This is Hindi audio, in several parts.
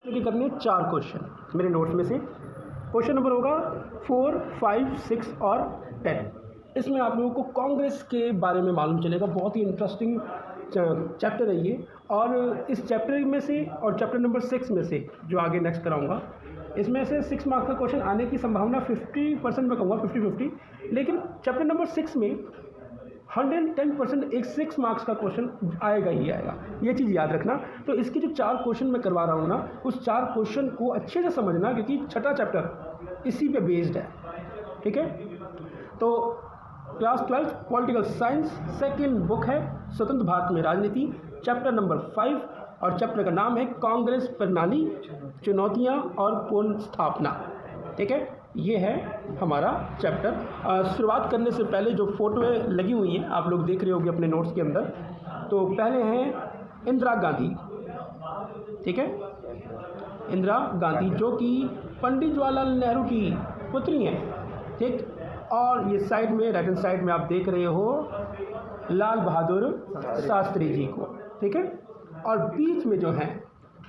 कि करने 4 क्वेश्चन मेरे नोट्स में से। क्वेश्चन नंबर होगा 4, 5, 6 और 10। इसमें आप लोगों को कांग्रेस के बारे में मालूम चलेगा। बहुत ही इंटरेस्टिंग चैप्टर है ये। और इस चैप्टर में से और चैप्टर नंबर 6 में से जो आगे नेक्स्ट कराऊंगा, इसमें से 6 मार्क्स का क्वेश्चन आने की संभावना 50% में कहूँगा, 50-50। लेकिन चैप्टर नंबर 6 में 110% एक 6 मार्क्स का क्वेश्चन आएगा ही आएगा, ये चीज़ याद रखना। तो इसके जो 4 क्वेश्चन मैं करवा रहा हूँ ना, उस 4 क्वेश्चन को अच्छे से समझना, क्योंकि छठा चैप्टर इसी पे बेस्ड है। ठीक है, तो class 12 political science, second book है स्वतंत्र भारत में राजनीति, चैप्टर नंबर 5, और चैप्टर का नाम है कांग्रेस प्रणाली, चुनौतियाँ और पूर्ण स्थापना। ठीक है, ये है हमारा चैप्टर। शुरुआत करने से पहले जो फोटोएं लगी हुई हैं आप लोग देख रहे होंगे अपने नोट्स के अंदर। तो पहले हैं इंदिरा गांधी। ठीक है, इंदिरा गांधी जो कि पंडित जवाहरलाल नेहरू की पुत्री हैं। ठीक, और ये साइड में, राइट हैंड साइड में आप देख रहे हो लाल बहादुर शास्त्री जी को। ठीक है, और बीच में जो है,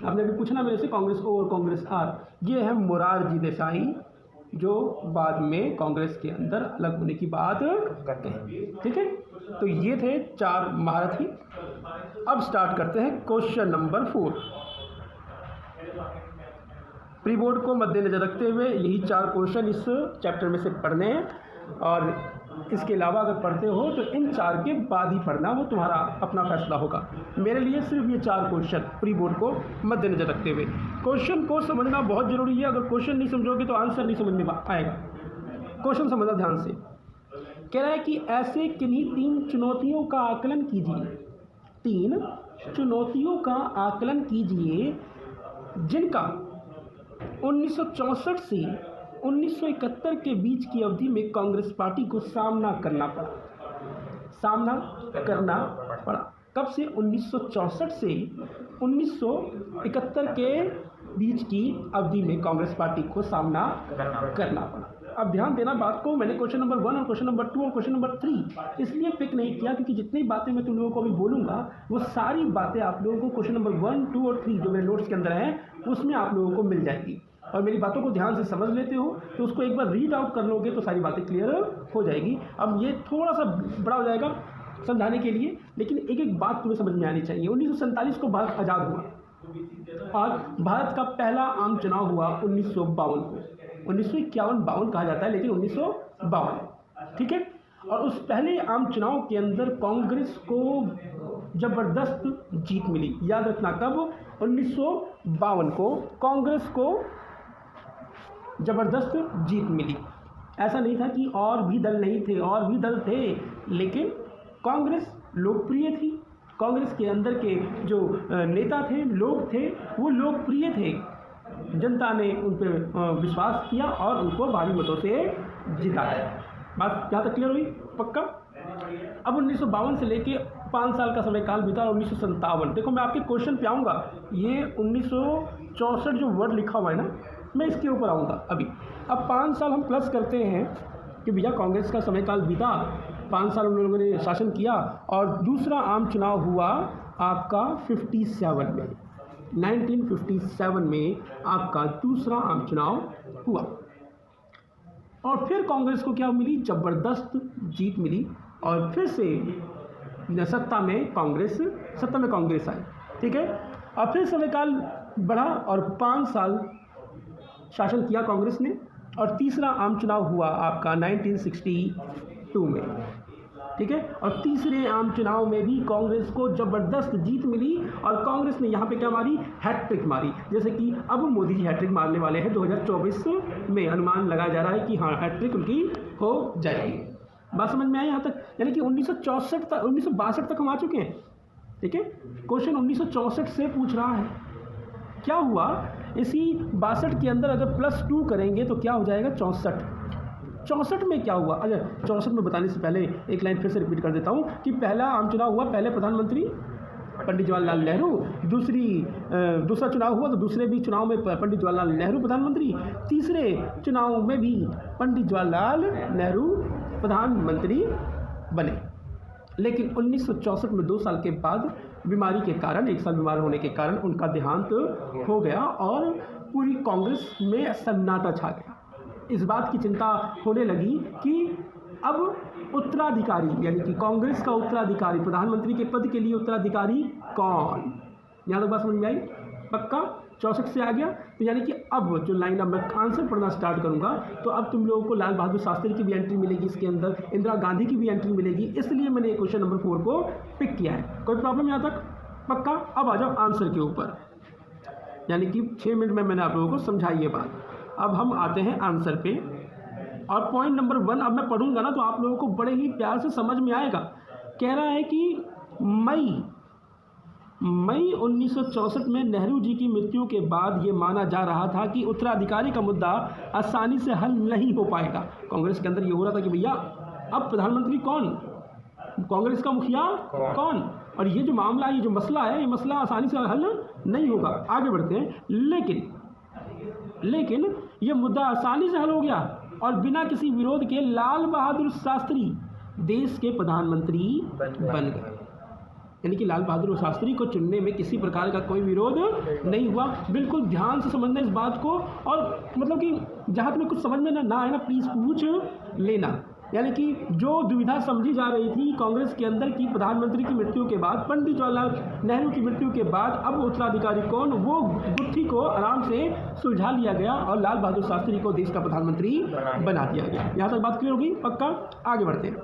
आपने भी पूछना मेरे से कांग्रेस ओ और कांग्रेस आर, ये है मोरारजी देसाई, जो बाद में कांग्रेस के अंदर अलग होने की बात करते हैं। ठीक है, तो ये थे 4 महारथी। अब स्टार्ट करते हैं क्वेश्चन नंबर 4। प्री बोर्ड को मद्देनजर रखते हुए यही 4 क्वेश्चन इस चैप्टर में से पढ़ने हैं, और इसके अलावा अगर पढ़ते हो तो इन 4 के बाद ही पढ़ना, वो तुम्हारा अपना फैसला होगा। मेरे लिए सिर्फ ये 4 क्वेश्चन प्री बोर्ड को मद्देनजर रखते हुए। क्वेश्चन को समझना बहुत ज़रूरी है। अगर क्वेश्चन नहीं समझोगे तो आंसर नहीं समझ में आएगा। क्वेश्चन समझना ध्यान से। कह रहा है कि ऐसे किन्हीं 3 चुनौतियों का आकलन कीजिए, 3 चुनौतियों का आकलन कीजिए जिनका 1964 से 1971 के बीच की अवधि में कांग्रेस पार्टी को सामना करना पड़ा। कब से? 1964 से 1971 के बीच की अवधि में कांग्रेस पार्टी को सामना करना पड़ा। अब ध्यान देना बात को, मैंने क्वेश्चन नंबर 1 और क्वेश्चन नंबर 2 और क्वेश्चन नंबर 3 इसलिए पिक नहीं किया क्योंकि जितनी बातें मैं तुम लोगों को अभी बोलूँगा वो सारी बातें आप लोगों को क्वेश्चन नंबर 1, 2 और 3 जो मेरे नोट्स के अंदर हैं उसमें आप लोगों को मिल जाएगी। और मेरी बातों को ध्यान से समझ लेते हो तो उसको एक बार रीड आउट कर लोगे तो सारी बातें क्लियर हो जाएगी। अब ये थोड़ा सा बड़ा हो जाएगा समझाने के लिए, लेकिन एक एक बात तुम्हें समझ में आनी चाहिए। 1947 को भारत आज़ाद हुआ और भारत का पहला आम चुनाव हुआ 1952 को। 1951-52 कहा जाता है, लेकिन 1952। ठीक है, और उस पहले आम चुनाव के अंदर कांग्रेस को ज़बरदस्त जीत मिली। याद रखना, कब? 1952 को कांग्रेस को ज़बरदस्त जीत मिली। ऐसा नहीं था कि और भी दल नहीं थे, और भी दल थे, लेकिन कांग्रेस लोकप्रिय थी। कांग्रेस के अंदर के जो नेता थे, लोग थे, वो लोकप्रिय थे। जनता ने उन पर विश्वास किया और उनको भारी मतों से जिताया। बात यहाँ तक क्लियर हुई? पक्का? अब 1952 से लेके 5 साल का समय काल बीता। 1957, देखो मैं आपके क्वेश्चन पे आऊँगा। ये 1964 जो वर्ड लिखा हुआ है ना, मैं इसके ऊपर आऊँगा अभी। अब 5 साल हम प्लस करते हैं कि भैया कांग्रेस का समय काल बीता, 5 साल उन लोगों ने शासन किया, और दूसरा आम चुनाव हुआ आपका 57 में, 1957 में आपका दूसरा आम चुनाव हुआ। और फिर कांग्रेस को क्या मिली? ज़बरदस्त जीत मिली, और फिर से सत्ता में कांग्रेस आई। ठीक है, और फिर समय काल बढ़ा और 5 साल शासन किया कांग्रेस ने, और तीसरा आम चुनाव हुआ आपका 1962 में। ठीक है, और तीसरे आम चुनाव में भी कांग्रेस को ज़बरदस्त जीत मिली, और कांग्रेस ने यहाँ पे क्या मारी? हैट्रिक मारी। जैसे कि अब मोदी जी हैट्रिक मारने वाले हैं 2024 में, अनुमान लगाया जा रहा है कि हाँ हैट्रिक उनकी हो जाएगी। बात समझ में आई यहाँ तक? यानी कि 1962 तक हम आ चुके हैं। ठीक है, क्वेश्चन 1964 से पूछ रहा है। क्या हुआ? इसी 62 के अंदर अगर +2 करेंगे तो क्या हो जाएगा? 64 में क्या हुआ? अच्छा, 64 में बताने से पहले एक लाइन फिर से रिपीट कर देता हूँ कि पहला आम चुनाव हुआ, पहले प्रधानमंत्री पंडित जवाहरलाल नेहरू, दूसरा चुनाव हुआ तो दूसरे भी चुनाव में पंडित जवाहरलाल नेहरू प्रधानमंत्री, तीसरे चुनाव में भी पंडित जवाहरलाल नेहरू प्रधानमंत्री बने। लेकिन 1964 में 2 साल के बाद बीमारी के कारण, 1 साल बीमार होने के कारण उनका देहांत हो गया और पूरी कांग्रेस में सन्नाटा छा गया। इस बात की चिंता होने लगी कि अब उत्तराधिकारी, यानी कि कांग्रेस का उत्तराधिकारी, प्रधानमंत्री के पद के लिए उत्तराधिकारी कौन। यहाँ तक बात समझ में आई? पक्का 64 से आ गया। तो यानी कि अब जो लाइन, अब मैं आंसर पढ़ना स्टार्ट करूंगा तो अब तुम लोगों को लाल बहादुर शास्त्री की भी एंट्री मिलेगी, इसके अंदर इंदिरा गांधी की भी एंट्री मिलेगी, इसलिए मैंने क्वेश्चन नंबर 4 को पिक किया है। कोई प्रॉब्लम यहाँ तक? पक्का। अब आ जाओ आंसर के ऊपर, यानी कि 6 मिनट में मैंने आप लोगों को समझाई ये बात। अब हम आते हैं आंसर पे, और पॉइंट नंबर 1 अब मैं पढ़ूंगा ना तो आप लोगों को बड़े ही प्यार से समझ में आएगा। कह रहा है कि मई 1964 में नेहरू जी की मृत्यु के बाद ये माना जा रहा था कि उत्तराधिकारी का मुद्दा आसानी से हल नहीं हो पाएगा। कांग्रेस के अंदर ये हो रहा था कि भैया अब प्रधानमंत्री कौन, कांग्रेस का मुखिया कौन, और ये जो मामला, ये जो मसला है, ये मसला आसानी से हल नहीं होगा। आगे बढ़ते हैं। लेकिन ये मुद्दा आसानी से हल हो गया और बिना किसी विरोध के लाल बहादुर शास्त्री देश के प्रधानमंत्री बन गए। यानी कि लाल बहादुर शास्त्री को चुनने में किसी प्रकार का कोई विरोध नहीं हुआ। बिल्कुल ध्यान से समझना इस बात को, और मतलब कि जहाँ तुम्हें कुछ समझ में ना आए ना प्लीज़ पूछ लेना। यानी कि जो दुविधा समझी जा रही थी कांग्रेस के अंदर की प्रधानमंत्री की मृत्यु के बाद, पंडित जवाहरलाल नेहरू की मृत्यु के बाद अब उत्तराधिकारी कौन, वो गुत्थी को आराम से सुलझा लिया गया और लाल बहादुर शास्त्री को देश का प्रधानमंत्री बना दिया गया। यहाँ तक बात क्लियर होगी? पक्का। आगे बढ़ते हैं।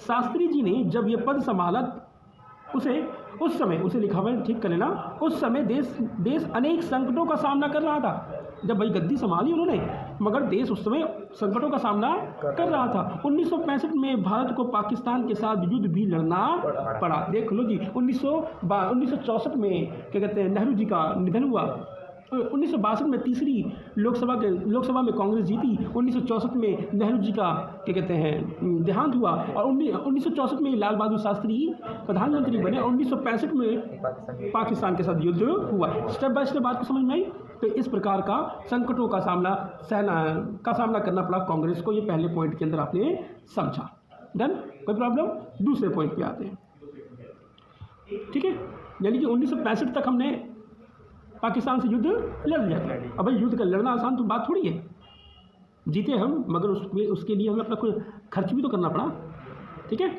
शास्त्री जी ने जब ये पद संभाला उस समय उसे लिखा हुआ ठीक कर लेना, उस समय देश अनेक संकटों का सामना कर रहा था। जब भाई गद्दी संभाली उन्होंने, मगर देश उस समय संकटों का सामना कर रहा था। 1965 में भारत को पाकिस्तान के साथ युद्ध भी लड़ना पड़ा। देख लो जी, 1964 में क्या कहते हैं, नेहरू जी का निधन हुआ। 1962 में तीसरी लोकसभा में कांग्रेस जीती। 1964 में नेहरू जी का क्या कहते हैं देहांत हुआ और 1964 में लाल बहादुर शास्त्री प्रधानमंत्री बने और 1965 में पाकिस्तान के साथ युद्ध हुआ। स्टेप बाय स्टेप बात को समझ में आई? तो इस प्रकार का संकटों का सामना करना पड़ा कांग्रेस को। ये पहले पॉइंट के अंदर आपने समझा। डन? कोई प्रॉब्लम? दूसरे पॉइंट पे आते हैं। ठीक है, यानी कि 1965 तक हमने पाकिस्तान से युद्ध लड़ लिया था। अब भाई युद्ध का लड़ना आसान तो बात थोड़ी है, जीते हम, मगर उसके लिए हमें अपना कोई खर्च भी तो करना पड़ा। ठीक है,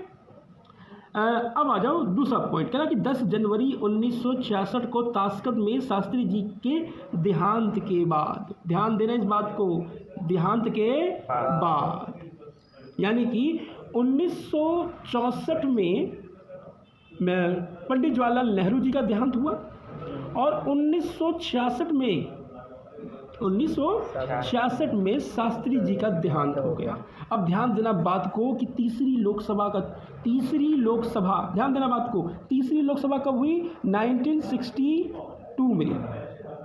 अब आ जाओ दूसरा पॉइंट। कह रहा कि 10 जनवरी 1966 को ताशकंद में शास्त्री जी के देहांत के बाद, ध्यान देना इस बात को, देहांत के बाद, यानी कि 1964 में पंडित जवाहरलाल नेहरू जी का देहांत हुआ और 1966 में शास्त्री जी का देहांत हो गया। अब ध्यान देना बात को कि तीसरी लोकसभा, ध्यान देना बात को, तीसरी लोकसभा कब हुई? 1962 में,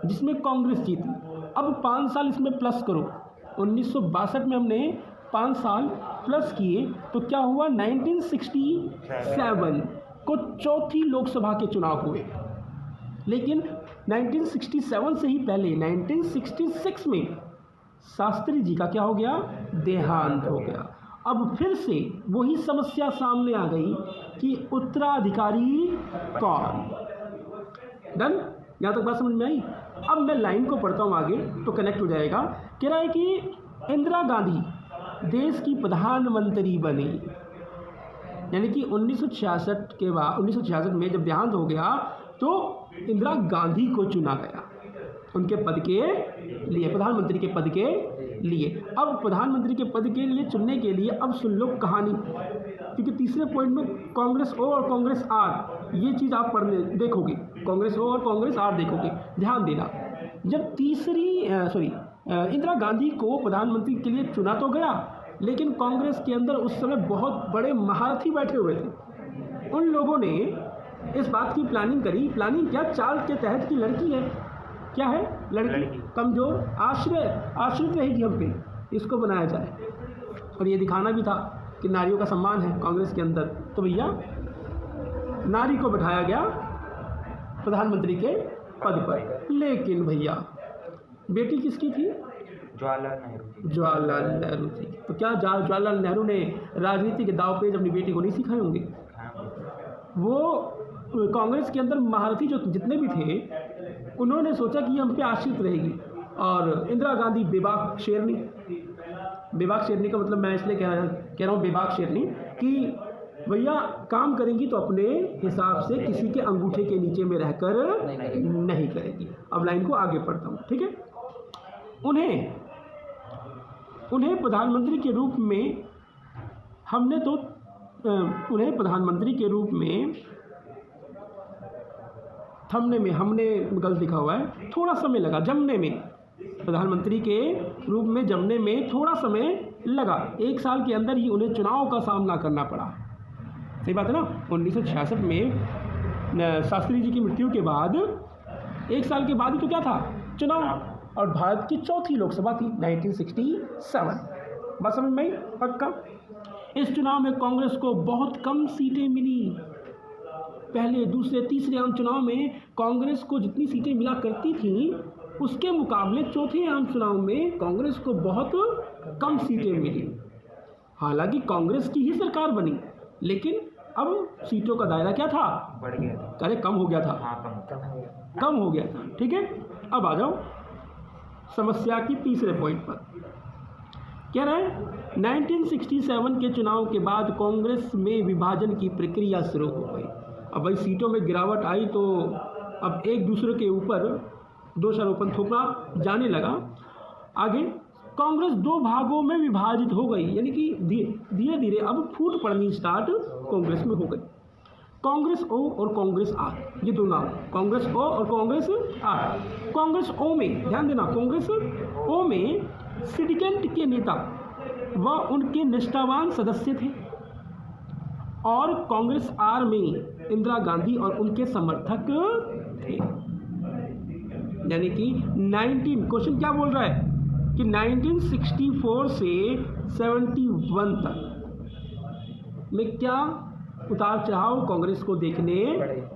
जिसमें कांग्रेस जीती। अब 5 साल इसमें प्लस करो, 1962 में हमने 5 साल प्लस किए तो क्या हुआ? 1967 को चौथी लोकसभा के चुनाव हुए। लेकिन 1967 से ही पहले 1966 में शास्त्री जी का क्या हो गया? देहांत हो गया। अब फिर से वही समस्या सामने आ गई कि उत्तराधिकारी कौन। डन? यहाँ तक बात समझ में आई? अब मैं लाइन को पढ़ता हूँ आगे तो कनेक्ट हो जाएगा। कह रहा है कि इंदिरा गांधी देश की प्रधानमंत्री बनी, यानी कि 1966 के बाद 1966 में जब देहांत हो गया तो इंदिरा गांधी को चुना गया उनके पद के लिए, प्रधानमंत्री के पद के लिए। अब प्रधानमंत्री के पद के लिए चुनने के लिए अब सुन लो कहानी, क्योंकि तीसरे पॉइंट में कांग्रेस ओ और कांग्रेस आर, ये चीज़ आप पढ़ने देखोगे, कांग्रेस ओ और कांग्रेस आर देखोगे। ध्यान देना, जब इंदिरा गांधी को प्रधानमंत्री के लिए चुना तो गया, लेकिन कांग्रेस के अंदर उस समय बहुत बड़े महारथी बैठे हुए थे। उन लोगों ने इस बात की प्लानिंग करी, प्लानिंग क्या, चाल के तहत की लड़की है, क्या है? लड़की कमजोर, आश्रित रहेगी हम पे, इसको बनाया जाए। और ये दिखाना भी था कि नारियों का सम्मान है कांग्रेस के अंदर, तो भैया नारी को बैठाया गया प्रधानमंत्री के पद पर। लेकिन भैया बेटी किसकी थी? जवाहरलाल नेहरू जी। तो क्या जवाहरलाल नेहरू ने राजनीति के दाव पेज अपनी बेटी को नहीं सिखाए होंगे? वो कांग्रेस के अंदर महारथी जो जितने भी थे, उन्होंने सोचा कि हम पे आश्रित रहेगी, और इंदिरा गांधी बेबाक शेरनी का मतलब मैं इसलिए कह रहा हूँ बेबाक शेरनी, कि भैया काम करेंगी तो अपने हिसाब से किसी के अंगूठे के नीचे में रहकर नहीं करेगी। अब लाइन को आगे पढ़ता हूँ, ठीक है। उन्हें प्रधानमंत्री के रूप में हमने गलत लिखा हुआ है, थोड़ा समय लगा जमने में, प्रधानमंत्री के रूप में जमने में थोड़ा समय लगा। 1 साल के अंदर ही उन्हें चुनाव का सामना करना पड़ा। सही बात है ना। 1966 में शास्त्री जी की मृत्यु के बाद 1 साल के बाद ही तो क्या था, चुनाव, और भारत की चौथी लोकसभा थी 1967। बात समझ में आई? पक्का। इस चुनाव में कांग्रेस को बहुत कम सीटें मिली। पहले, दूसरे, तीसरे आम चुनाव में कांग्रेस को जितनी सीटें मिला करती थी, उसके मुकाबले चौथे आम चुनाव में कांग्रेस को बहुत कम सीटें मिली। हालांकि कांग्रेस की ही सरकार बनी, लेकिन अब सीटों का दायरा क्या था, बढ़ गया था। अरे कम हो गया था। हाँ, कम हो गया था। ठीक है, अब आ जाओ समस्या की तीसरे पॉइंट पर। क्या रहा है, 1967 के चुनाव के बाद कांग्रेस में विभाजन की प्रक्रिया शुरू हो गई। अब भाई सीटों में गिरावट आई तो अब एक दूसरे के ऊपर दोषारोपण थोपना जाने लगा। आगे कांग्रेस 2 भागों में विभाजित हो गई, यानी कि धीरे धीरे अब फूट पड़नी स्टार्ट कांग्रेस में हो गई। कांग्रेस ओ और कांग्रेस आर, ये दो नाम, कांग्रेस ओ और कांग्रेस आर। कांग्रेस ओ में ध्यान देना, कांग्रेस ओ में सिंडिकेट के नेता व उनके निष्ठावान सदस्य थे, और कांग्रेस आर में इंदिरा गांधी और उनके समर्थक थे। यानी कि 19 क्वेश्चन क्या बोल रहा है कि 1964 से 71 तक में क्या उतार चढ़ाव कांग्रेस को देखने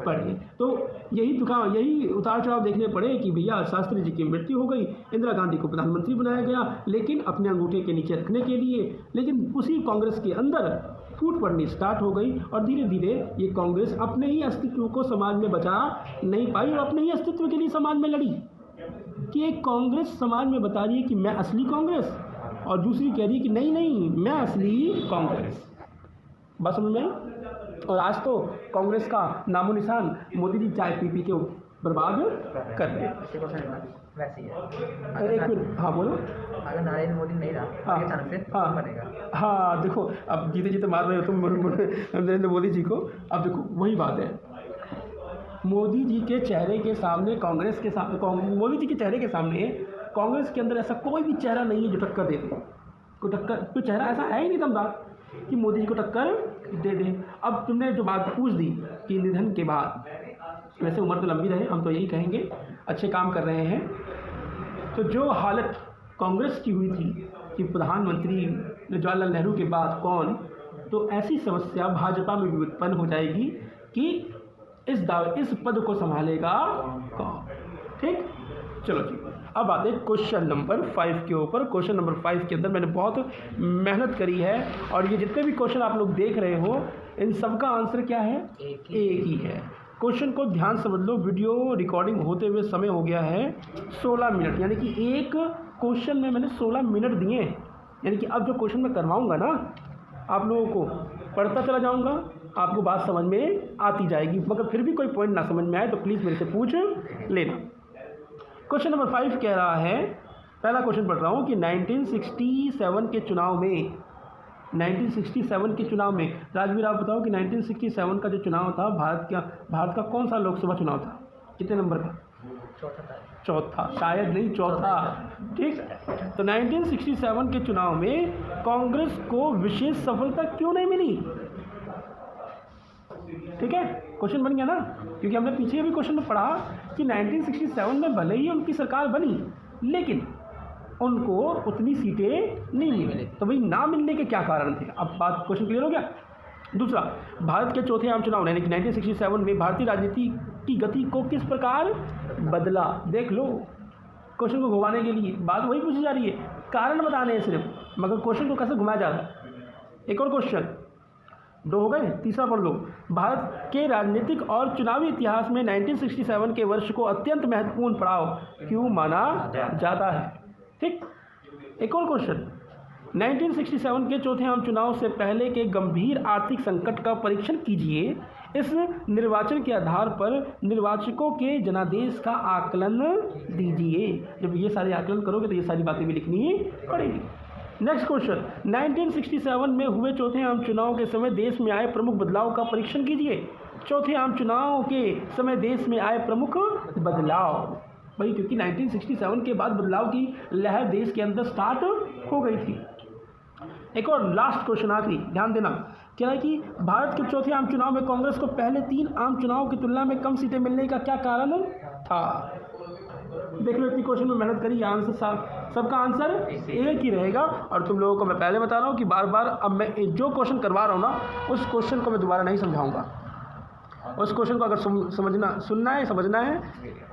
पड़े। तो यही उतार चढ़ाव देखने पड़े कि भैया शास्त्री जी की मृत्यु हो गई, इंदिरा गांधी को प्रधानमंत्री बनाया गया, लेकिन अपने अंगूठे के नीचे रखने के लिए, लेकिन उसी कांग्रेस के अंदर फूट पड़नी स्टार्ट हो गई, और धीरे धीरे ये कांग्रेस अपने ही अस्तित्व को समाज में बचा नहीं पाई, और अपने ही अस्तित्व के लिए समाज में लड़ी। कि एक कांग्रेस समाज में बता रही है कि मैं असली कांग्रेस, और दूसरी कह रही है कि नहीं मैं असली कांग्रेस। बस समझ में। और आज तो कांग्रेस का नामो निशान मोदी जी चाय पी के बर्बाद कर रहे हैं। वैसे ही है। अरे एक मिनट, हाँ बोलो। अगर नरेंद्र मोदी नहीं रहा, अचानक से कौन बनेगा? हाँ देखो, अब जीते मार रहे हो तुम नरेंद्र मोदी जी को। अब देखो वही बात है, मोदी जी के चेहरे के सामने कांग्रेस के सामने, मोदी जी के चेहरे के सामने कांग्रेस के अंदर ऐसा कोई भी चेहरा नहीं है जो टक्कर दे दे। कोई चेहरा ऐसा है ही नहीं दमदार कि मोदी जी को टक्कर दे दे। अब तुमने जो बात पूछ दी कि निधन के बाद, वैसे उम्र तो लंबी रहे, हम तो यही कहेंगे अच्छे काम कर रहे हैं। तो जो हालत कांग्रेस की हुई थी कि प्रधानमंत्री जवाहरलाल नेहरू के बाद कौन, तो ऐसी समस्या भाजपा में भी उत्पन्न हो जाएगी कि इस पद को संभालेगा कौन। ठीक, चलो जी, अब आते हैं क्वेश्चन नंबर 5 के ऊपर। क्वेश्चन नंबर 5 के अंदर मैंने बहुत मेहनत करी है, और ये जितने भी क्वेश्चन आप लोग देख रहे हो, इन सब का आंसर क्या है, एक ही है। क्वेश्चन को ध्यान समझ लो। वीडियो रिकॉर्डिंग होते हुए समय हो गया है 16 मिनट, यानी कि एक क्वेश्चन में मैंने 16 मिनट दिए। यानी कि अब जो क्वेश्चन मैं करवाऊँगा ना, आप लोगों को पढ़ता चला जाऊँगा, आपको बात समझ में आती जाएगी। मगर फिर भी कोई पॉइंट ना समझ में आए तो प्लीज़ मेरे से पूछ लेना। क्वेश्चन नंबर 5 कह रहा है, पहला क्वेश्चन पढ़ रहा हूँ कि 1967 के चुनाव में, 1967 के चुनाव में, राजवीर आप बताओ कि 1967 का जो चुनाव था, भारत का कौन सा लोकसभा चुनाव था, कितने नंबर का? चौथा, शायद नहीं चौथा। ठीक, तो 1967 के चुनाव में कांग्रेस को विशेष सफलता क्यों नहीं मिली? ठीक है, क्वेश्चन बन गया ना, क्योंकि हमने पीछे भी क्वेश्चन में पढ़ा कि 1967 में भले ही उनकी सरकार बनी, लेकिन उनको उतनी सीटें नहीं मिली। तो भाई ना मिलने के क्या कारण थे? अब बात, क्वेश्चन क्लियर हो गया। दूसरा, भारत के चौथे आम चुनाव यानी कि 1967 में भारतीय राजनीति की गति को किस प्रकार बदला? देख लो, क्वेश्चन को घुमाने के लिए बात वही पूछी जा रही है। कारण बताने हैं सिर्फ, मगर क्वेश्चन को कैसे घुमाया जा रहा है। एक और क्वेश्चन, 2 हो गए, तीसरा पढ़ लो। भारत के राजनीतिक और चुनावी इतिहास में 1967 के वर्ष को अत्यंत महत्वपूर्ण पड़ाव क्यों माना जाता है? ठीक। एक और क्वेश्चन, 1967 के चौथे आम चुनाव से पहले के गंभीर आर्थिक संकट का परीक्षण कीजिए। इस निर्वाचन के आधार पर निर्वाचकों के जनादेश का आकलन दीजिए। जब ये सारे आकलन करोगे तो ये सारी बातें भी लिखनी पड़ेगी। नेक्स्ट क्वेश्चन, 1967 में हुए चौथे आम चुनाव के समय देश में आए प्रमुख बदलाव का परीक्षण कीजिए। चौथे आम चुनाव के समय देश में आए प्रमुख बदलाव, भाई क्योंकि 1967 के बाद बदलाव की लहर देश के अंदर स्टार्ट हो गई थी। एक और लास्ट क्वेश्चन, आखिरी, ध्यान देना, क्या है कि भारत के चौथे आम चुनाव में कांग्रेस को पहले 3 आम चुनाव की तुलना में कम सीटें मिलने का क्या कारण था? देख लो, इतनी क्वेश्चन में मेहनत करी, आंसर सबका आंसर एक ही रहेगा। और तुम लोगों को मैं पहले बता रहा हूँ कि बार बार अब मैं जो क्वेश्चन करवा रहा हूँ ना, उस क्वेश्चन को मैं दोबारा नहीं समझाऊंगा। उस क्वेश्चन को अगर सुनना है, समझना है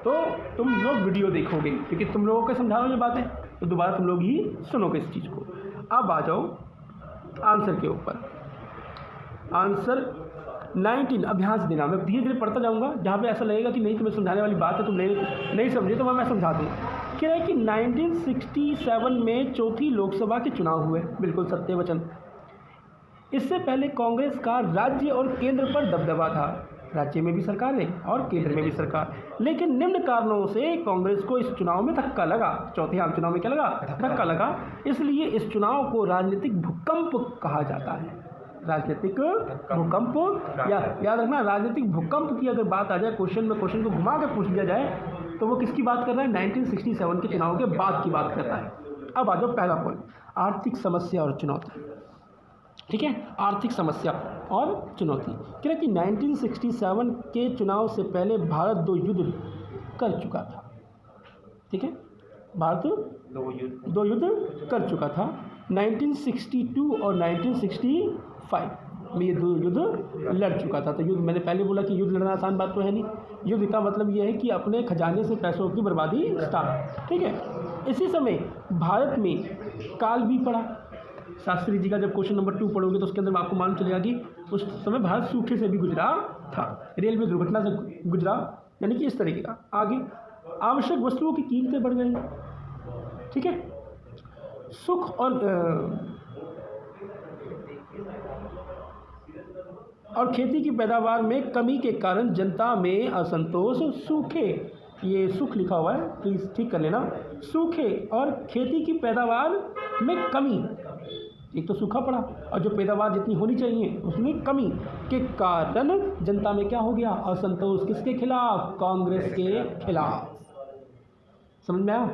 तो तुम लोग वीडियो देखोगे, क्योंकि तुम लोगों को समझा रहा हूँ ये बातें, तो दोबारा तुम लोग ही सुनोगे इस चीज़ को। अब आ जाओ आंसर के ऊपर। आंसर 19, अभ्यास देना। मैं धीरे धीरे पढ़ता जाऊंगा, जहाँ पे ऐसा लगेगा कि नहीं तुम्हें समझाने वाली बात है, तुम नहीं समझे तो मैं समझा दूँ। क्या है कि 1967 में चौथी लोकसभा के चुनाव हुए, बिल्कुल सत्य वचन। इससे पहले कांग्रेस का राज्य और केंद्र पर दबदबा था, राज्य में भी सरकार है और केंद्र में भी सरकार, लेकिन निम्न कारणों से कांग्रेस को इस चुनाव में धक्का लगा। चौथे आम चुनाव में क्या लगा? धक्का लगा। इसलिए इस चुनाव को राजनीतिक भूकंप कहा जाता है। राजनीतिक भूकंप, याद रखना, राजनीतिक भूकंप की अगर बात आ जाए क्वेश्चन में, क्वेश्चन को घुमा के पूछ दिया जाए तो वो किसकी बात कर रहा है? 1967 के चुनाव के बाद की बात कर रहा है। अब आ जाओ पहला पॉइंट, आर्थिक समस्या और चुनौती। ठीक है, आर्थिक समस्या और चुनौती। क्या है कि 1967 के चुनाव से पहले भारत 2 युद्ध कर चुका था। ठीक है, भारत 2 युद्ध कर चुका था, 1962 और 1965 में ये 2 युद्ध लड़ चुका था। तो युद्ध, मैंने पहले बोला कि युद्ध लड़ना आसान बात तो है नहीं। युद्ध का मतलब ये है कि अपने खजाने से पैसों की बर्बादी स्टार्ट। ठीक है, इसी समय भारत में काल भी पड़ा। शास्त्री जी का जब क्वेश्चन नंबर 2 पढ़ोगे तो उसके अंदर आपको मालूम चलेगा कि उस समय भारत सूखे से भी गुजरा था, रेलवे दुर्घटना से गुजरा, यानी कि इस तरीके का। आगे, आवश्यक वस्तुओं की कीमतें बढ़ गई। ठीक है, सुख और खेती की पैदावार में कमी के कारण जनता में असंतोष। सूखे, ये सुख लिखा हुआ है, प्लीज़ ठीक कर लेना। सूखे और खेती की पैदावार में कमी, एक तो सूखा पड़ा और जो पैदावार जितनी होनी चाहिए उसमें कमी के कारण जनता में क्या हो गया? असंतोष। किसके खिलाफ? कांग्रेस के खिलाफ। समझ में आया?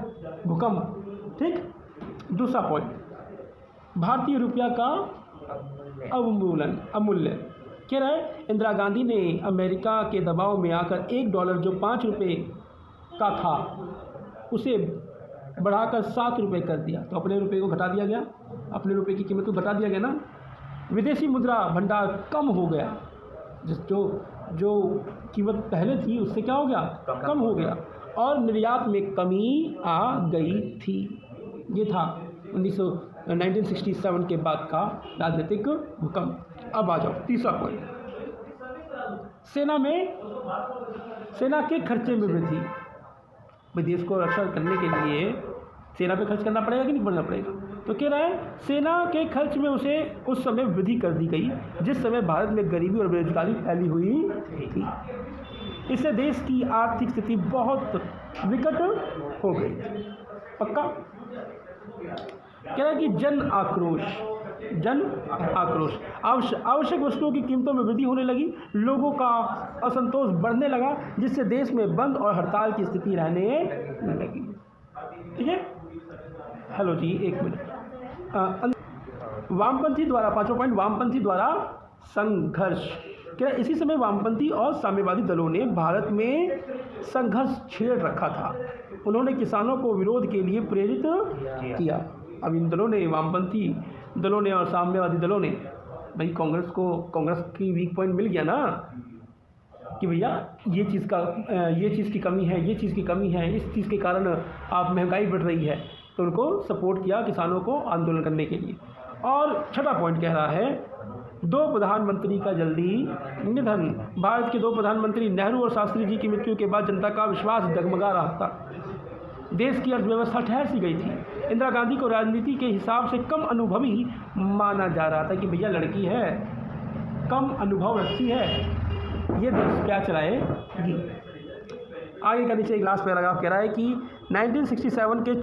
भूकंप। ठीक। दूसरा पॉइंट, भारतीय रुपया का अवमूल्यन। कह रहा है इंदिरा गांधी ने अमेरिका के दबाव में आकर $1 जो 5 रुपये का था उसे बढ़ाकर 7 रुपये कर दिया। तो अपने रुपये को घटा दिया गया, अपने रुपये की कीमत को घटा दिया गया ना। विदेशी मुद्रा भंडार कम हो गया, जो कीमत पहले थी उससे क्या हो गया? कम हो गया। और निर्यात में कमी आ गई थी। ये था 1967 के बाद का राजनीतिक भूकंप। अब आ जाओ तीसरा पॉइंट, सेना के खर्चे में वृद्धि। भाई देश को रक्षा करने के लिए सेना पे खर्च करना पड़ेगा कि नहीं करना पड़ेगा? तो कह रहा है सेना के खर्च में उसे उस समय वृद्धि कर दी गई जिस समय भारत में गरीबी और बेरोजगारी फैली हुई थी। इससे देश की आर्थिक स्थिति बहुत विकट हो गई। पक्का? कह रहा है कि जन आक्रोश, आवश्यक वस्तुओं की कीमतों में वृद्धि होने लगी, लोगों का असंतोष बढ़ने लगा, जिससे देश में बंद और हड़ताल की स्थिति रहने लगी। ठीक है, हेलो जी, एक मिनट। वामपंथी द्वारा, 5वां पॉइंट, वामपंथी द्वारा संघर्ष। क्या इसी समय वामपंथी और साम्यवादी दलों ने भारत में संघर्ष छेड़ रखा था। उन्होंने किसानों को विरोध के लिए प्रेरित किया। अब इन दलों ने, वामपंथी दलों ने और साम्यवादी दलों ने, भाई कांग्रेस की वीक पॉइंट मिल गया ना कि भैया ये चीज़ की कमी है, ये चीज़ की कमी है, इस चीज़ के कारण आप महंगाई बढ़ रही है। तो उनको सपोर्ट किया किसानों को आंदोलन करने के लिए। और छठा पॉइंट कह रहा है 2 प्रधानमंत्री का जल्दी निधन। भारत के 2 प्रधानमंत्री नेहरू और शास्त्री जी की मृत्यु के बाद जनता का विश्वास डगमगा रहा था। देश की अर्थव्यवस्था ठहर सी गई थी। इंदिरा गांधी को राजनीति के हिसाब से कम अनुभवी माना जा रहा था कि भैया लड़की है, कम अनुभव रखती है, ये देश क्या चलाएगी। आगे का नीचे एक लास्ट पैराग्राफ कह रहा है कि 1967 के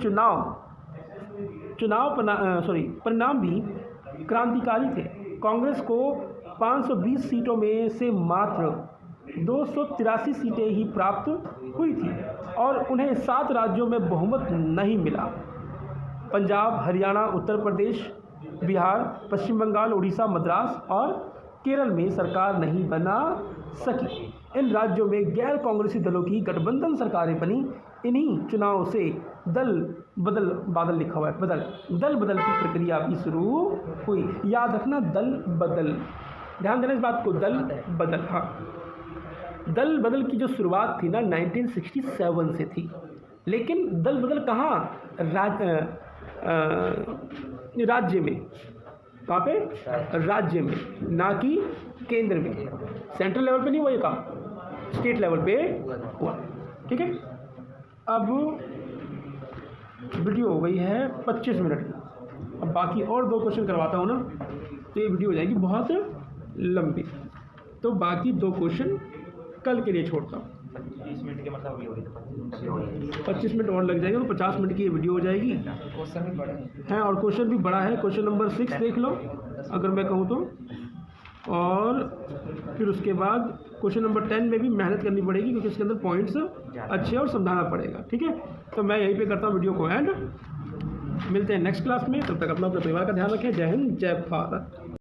परिणाम भी क्रांतिकारी थे। कांग्रेस को 520 सीटों में से मात्र 283 सीटें ही प्राप्त हुई थी और उन्हें 7 राज्यों में बहुमत नहीं मिला। पंजाब, हरियाणा, उत्तर प्रदेश, बिहार, पश्चिम बंगाल, उड़ीसा, मद्रास और केरल में सरकार नहीं बना सकी। इन राज्यों में गैर कांग्रेसी दलों की गठबंधन सरकारें बनी। इन्हीं चुनाव से दल बदल लिखा हुआ है, दल बदल की प्रक्रिया भी शुरू हुई। याद रखना, दल बदल, ध्यान देना इस बात को, दल बदल। हाँ, दल बदल की जो शुरुआत थी ना 1967 से थी, लेकिन दल बदल कहाँ, राज्य में, कहाँ पे, राज्य में, ना कि केंद्र में। सेंट्रल लेवल पे नहीं हुआ, ये काम स्टेट लेवल पे हुआ। ठीक है, अब वीडियो हो गई है 25 मिनट की। अब बाकी और 2 क्वेश्चन करवाता हूँ ना, तो ये वीडियो हो जाएगी बहुत लंबी, तो बाकी 2 क्वेश्चन कल के लिए छोड़ता हूँ। 20 मिनट के मतलब वीडियो 25 मिनट और लग जाएगा, तो 50 मिनट की ये वीडियो हो जाएगी। क्वेश्चन भी बड़े हैं और क्वेश्चन भी बड़ा है। क्वेश्चन नंबर 6 देख लो अगर मैं कहूँ तो, और फिर उसके बाद क्वेश्चन नंबर 10 में भी मेहनत करनी पड़ेगी क्योंकि इसके अंदर पॉइंट्स अच्छे और समझाना पड़ेगा। ठीक है, तो मैं यहीं पे करता हूँ वीडियो को एंड। मिलते हैं नेक्स्ट क्लास में, तब तक अपना परिवार का ध्यान रखें। जय हिंद, जय भारत।